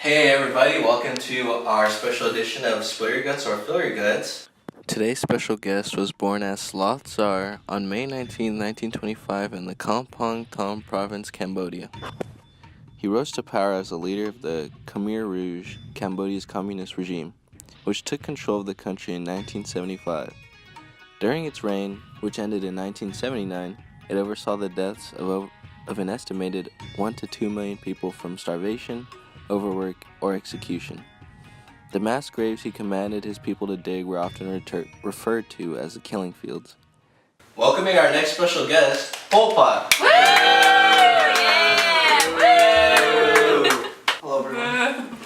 Hey everybody, welcome to our special edition of Spill Your Guts or Fill Your Guts. Today's special guest was born as Sloth Tsar on May 19, 1925 in the Kampong Thom province, Cambodia. He rose to power as the leader of the Khmer Rouge, Cambodia's communist regime, which took control of the country in 1975. During its reign, which ended in 1979, it oversaw the deaths of an estimated 1 to 2 million people from starvation, overwork, or execution. The mass graves he commanded his people to dig were often referred to as the killing fields. Welcoming our next special guest, Pol Pot. Woo! Yeah! Woo! Hello everyone.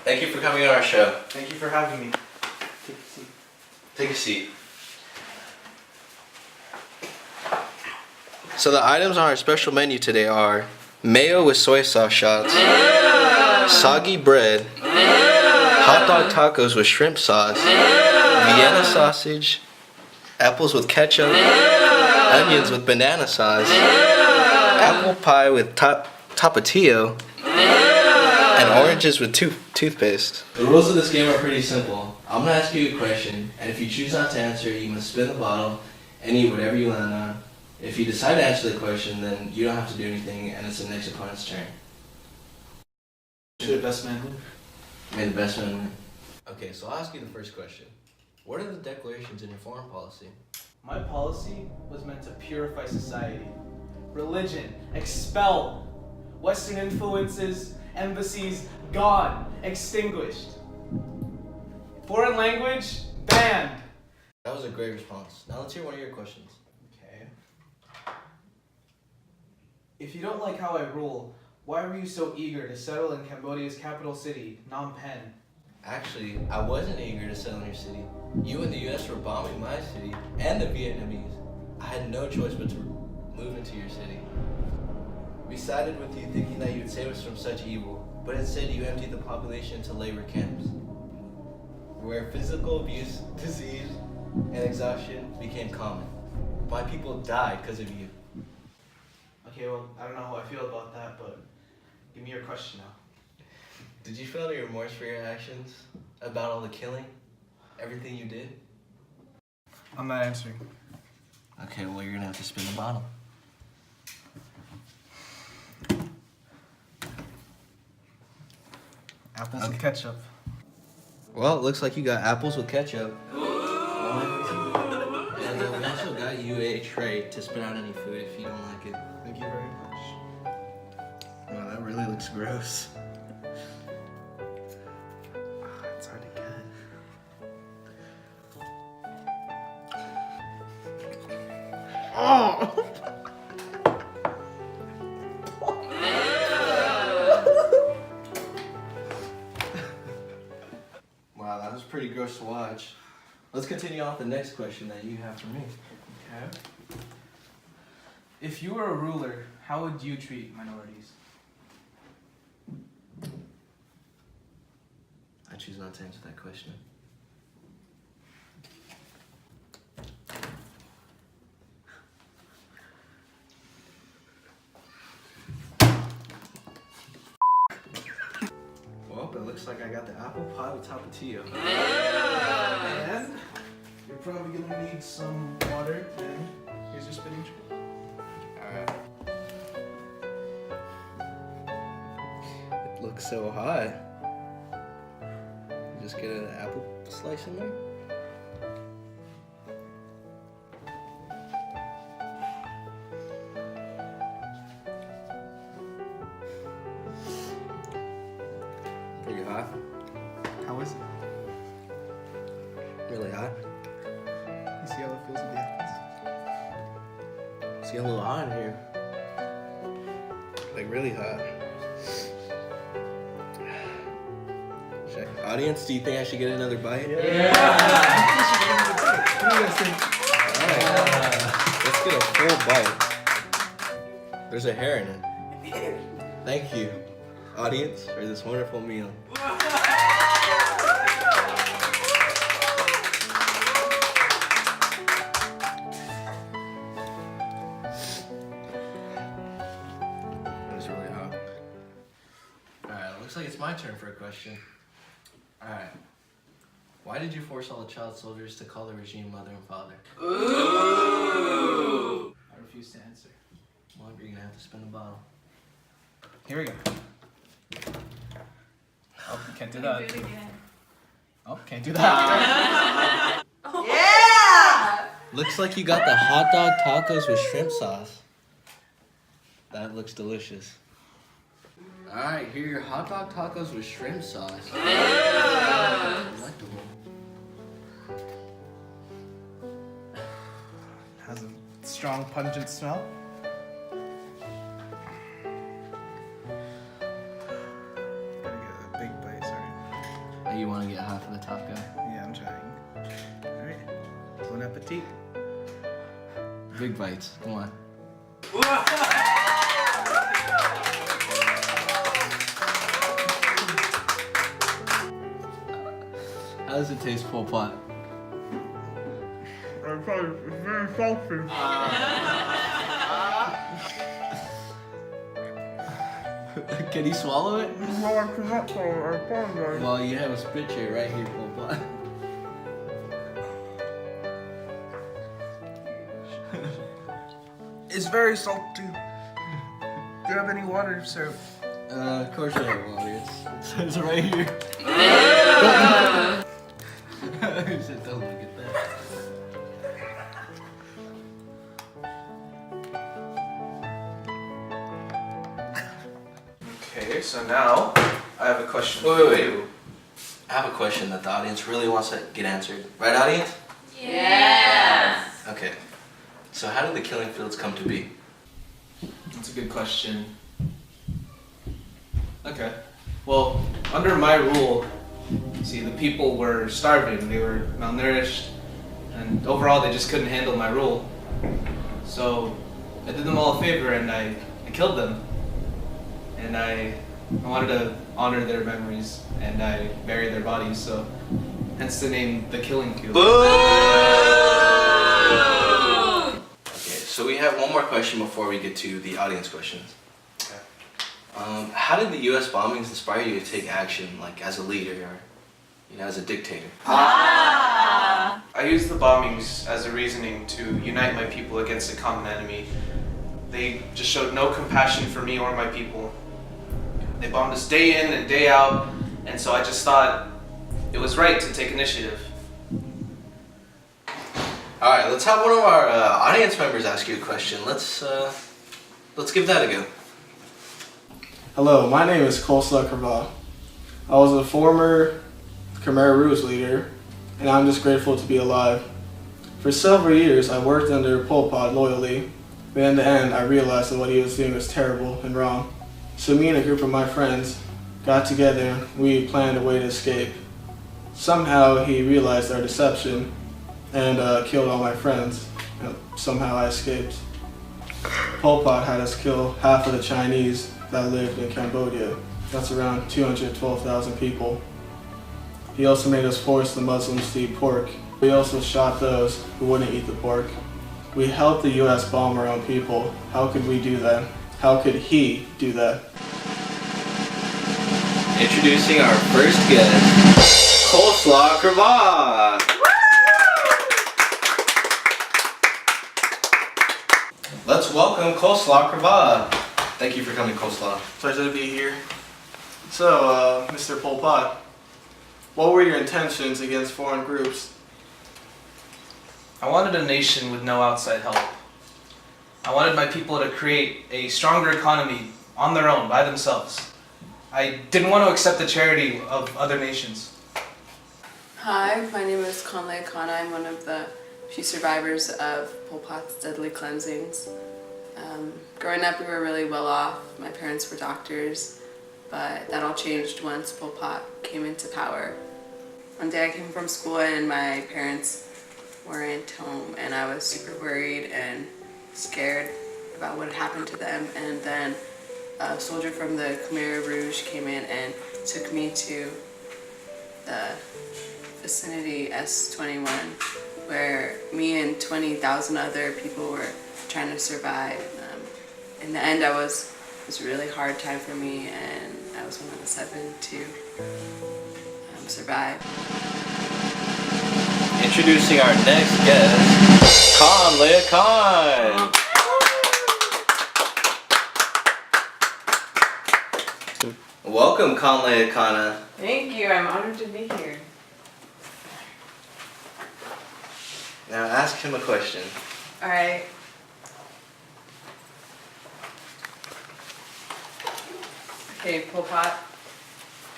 Thank you for coming on our show. Thank you for having me. Take a seat. Take a seat. So the items on our special menu today are mayo with soy sauce shots, soggy bread, hot dog tacos with shrimp sauce, Vienna sausage, apples with ketchup, onions with banana sauce, apple pie with tapatio, and oranges with toothpaste. The rules of this game are pretty simple. I'm going to ask you a question, and if you choose not to answer, you must spin the bottle and eat whatever you land on. If you decide to answer the question, then you don't have to do anything, and it's the next opponent's turn. Should the best man win? May the best man win. Okay, so I'll ask you the first question. What are the declarations in your foreign policy? My policy was meant to purify society. Religion, expelled. Western influences, embassies, gone, extinguished. Foreign language, banned. That was a great response. Now let's hear one of your questions. Okay. If you don't like how I rule, why were you so eager to settle in Cambodia's capital city, Phnom Penh? Actually, I wasn't eager to settle in your city. You and the US were bombing my city and the Vietnamese. I had no choice but to move into your city. We sided with you thinking that you would save us from such evil, but instead you emptied the population into labor camps, where physical abuse, disease, and exhaustion became common. My people died because of you. Okay, well, I don't know how I feel about that, but give me your question now. Did you feel any remorse for your actions? About all the killing? Everything you did? I'm not answering. Okay, well you're gonna have to spin the bottle. Apples and ketchup. Well, it looks like you got apples with ketchup. And we also got you a tray to spit out any food if you don't like it. Thank you very much. Wow, that really looks gross. It's hard to get. Oh! Wow, that was pretty gross to watch. Let's continue on with the next question that you have for me. Okay. If you were a ruler, how would you treat minorities? I choose not to answer that question. Well, it looks like I got the apple pie with tapatio. And you're probably gonna need some water. And here's your spinning tray. Alright. It looks so hot. Just get an apple slice in there. Pretty hot. How is it? Really hot. You see how it feels with the apples? It's getting a little hot in here. Like really hot. Audience, do you think I should get another bite? Yeah! What do you guys think? Alright. Let's get a full bite. There's a hair in it. Thank you, audience, for this wonderful meal. It was really hot. Alright, looks like it's my turn for a question. Alright. Why did you force all the child soldiers to call the regime mother and father? Ooh! I refuse to answer. Well, you're gonna have to spin the bottle. Here we go. Oh, can't do that. Do it again. Oh, can't do that. Yeah! Looks like you got the hot dog tacos with shrimp sauce. That looks delicious. Alright, here are your hot dog tacos with shrimp sauce. Delectable. Has a strong, pungent smell. Gotta get a big bite, sorry. You want to get half of the top guy? Yeah, I'm trying. Alright. Bon appetit. Big bites. Come on. How does it taste, Pol Pot? It's very salty. Can you swallow it? No, I cannot swallow. I apologize. Well, you have a spit tray right here, Pol Pot. It's very salty. Do you have any water, sir? Of course I have water. It's right here. He said, don't look at that. Okay, so now I have a question Wait, for wait, you. I have a question that the audience really wants to get answered. Right, audience? Yes! Okay. So how did the killing fields come to be? That's a good question. Okay. Well, under my rule, see, the people were starving, they were malnourished, and overall they just couldn't handle my rule. So I did them all a favor and I killed them. And I wanted to honor their memories and I buried their bodies, so hence the name The Killing Field. Okay, so we have one more question before we get to the audience questions. Okay. How did the U.S. bombings inspire you to take action, like as a leader or, as a dictator? Ah! I used the bombings as a reasoning to unite my people against a common enemy. They just showed no compassion for me or my people. They bombed us day in and day out, and so I just thought it was right to take initiative. All right, let's have one of our audience members ask you a question. Let's give that a go. Hello, my name is Coleslaw Krava. I was a former Khmer Rouge leader, and I'm just grateful to be alive. For several years, I worked under Pol Pot loyally, but in the end, I realized that what he was doing was terrible and wrong. So me and a group of my friends got together, we planned a way to escape. Somehow he realized our deception and killed all my friends. Somehow I escaped. Pol Pot had us kill half of the Chinese that lived in Cambodia. That's around 212,000 people. He also made us force the Muslims to eat pork. We also shot those who wouldn't eat the pork. We helped the US bomb our own people. How could we do that? How could he do that? Introducing our first guest, Coleslaw Krava. Let's welcome Coleslaw Krava. Thank you for coming, Coleslaw. Pleasure to be here. So, Mr. Pol Pot, what were your intentions against foreign groups? I wanted a nation with no outside help. I wanted my people to create a stronger economy on their own, by themselves. I didn't want to accept the charity of other nations. Hi, my name is Conley Akana. I'm one of the few survivors of Pol Pot's deadly cleansings. Growing up, we were really well off. My parents were doctors, but that all changed once Pol Pot came into power. One day I came from school and my parents weren't home, and I was super worried and scared about what had happened to them. And then a soldier from the Khmer Rouge came in and took me to the vicinity S21, where me and 20,000 other people were trying to survive. In the end, it was a really hard time for me, and I was one of the psilocybin to survive. Introducing our next guest, Khan. Welcome, Khan. Thank you, I'm honored to be here. Now ask him a question. Alright. Okay, Pol Pot,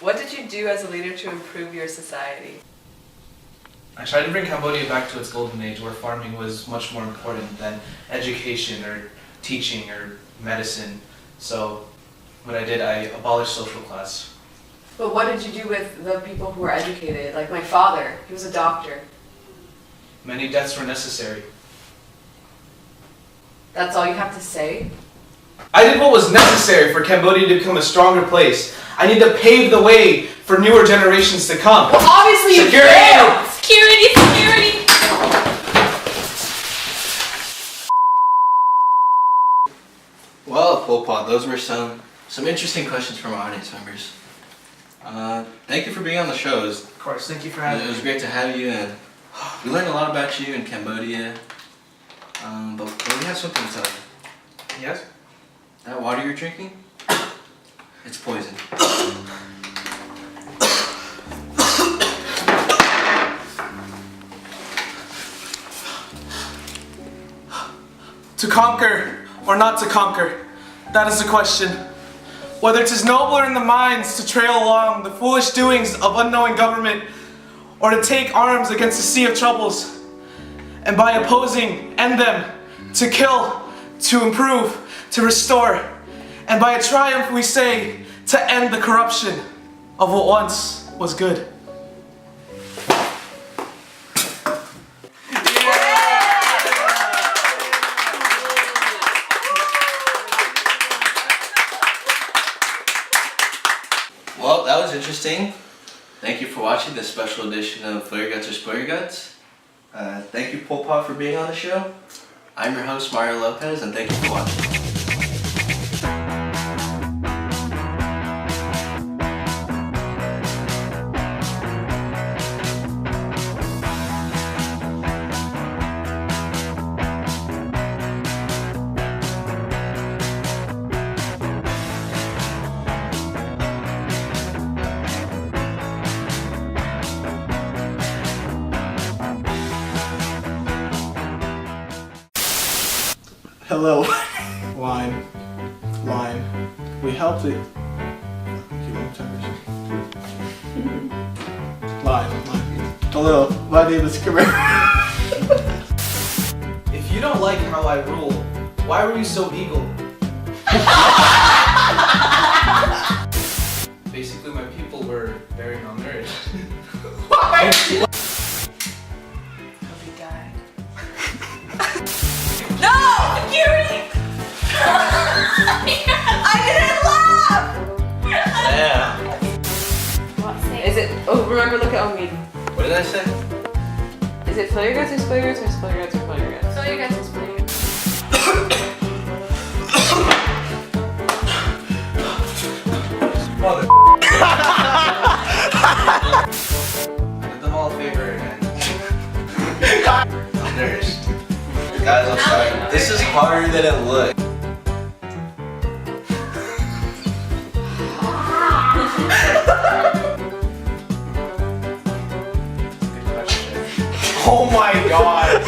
what did you do as a leader to improve your society? I tried to bring Cambodia back to its golden age where farming was much more important than education or teaching or medicine. So what I did, I abolished social class. But what did you do with the people who were educated? Like my father, he was a doctor. Many deaths were necessary. That's all you have to say? I did what was necessary for Cambodia to become a stronger place. I need to pave the way for newer generations to come. Well, obviously you failed! Security! Well, Pol Pot, those were some interesting questions from our audience members. Thank you for being on the show. Of course, thank you for having me. It was great to have you, and we learned a lot about you in Cambodia. But we have something to tell you. Yes? That water you're drinking, it's poison. To conquer or not to conquer, that is the question. Whether 'tis nobler in the minds to trail along the foolish doings of unknowing government, or to take arms against the sea of troubles, and by opposing, end them, to kill, to improve, to restore, and by a triumph we say, to end the corruption of what once was good. Well, that was interesting. Thank you for watching this special edition of Flare Your Guts or Spill Your Guts. Thank you, Pol Pot, for being on the show. I'm your host, Mario Lopez, and thank you for watching. Hello. Line. We helped it. Line. Hello, my name is Kamara. If you don't like how I rule, why were you so eagle? Basically, my people were very malnourished. Hope he died. No! Security! I didn't laugh! Yeah. Is it, oh remember, look at Omid. What did I say? Is it Flare Your Guts or Spill Your Guts or Spill Your Guts or Spill Your Guts? So you guys will split it. Mother. I did them all a favor and I'm nourished. Guys, I'm sorry. This is harder than it looks. Oh my god!